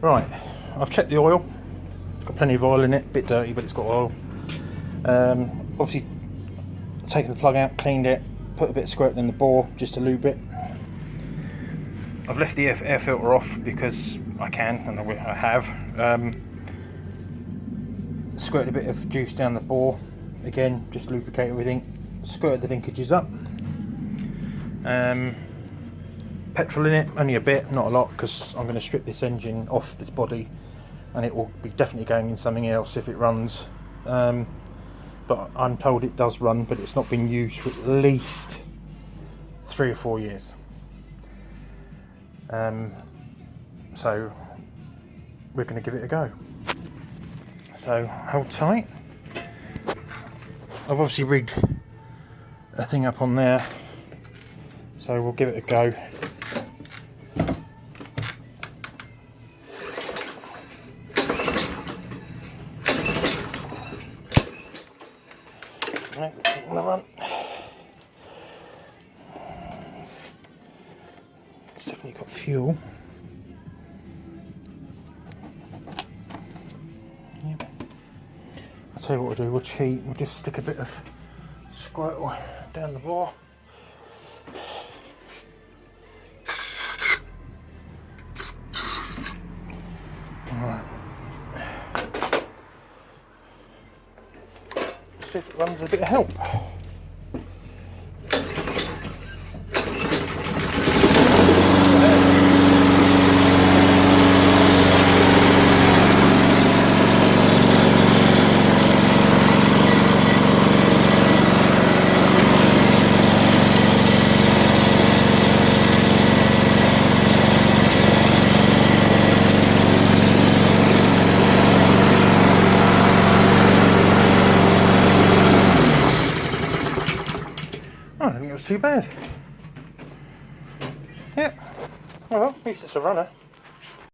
Right, I've checked the oil. It's got plenty of oil in it, a bit dirty, but it's got oil. Obviously, taken the plug out, cleaned it, put a bit of squirt in the bore just to lube it. I've left the air filter off because I can, and I have. Squirted a bit of juice down the bore, again, just lubricate everything. Squirted the linkages up. Petrol in it, only a bit, not a lot, because I'm going to strip this engine off this body and it will be definitely going in something else if it runs. But I'm told it does run, but it's not been used for at least 3 or 4 years. So we're going to give it a go. So hold tight. I've obviously rigged a thing up on there, so we'll give it a go. No, doesn't want to run. It's definitely got fuel. Yep. I'll tell you what we'll do, we'll cheat, we'll just stick a bit of squirt down the bore. Alright. See if it runs a bit of help. I don't think it was too bad. Yeah, well, at least it's a runner.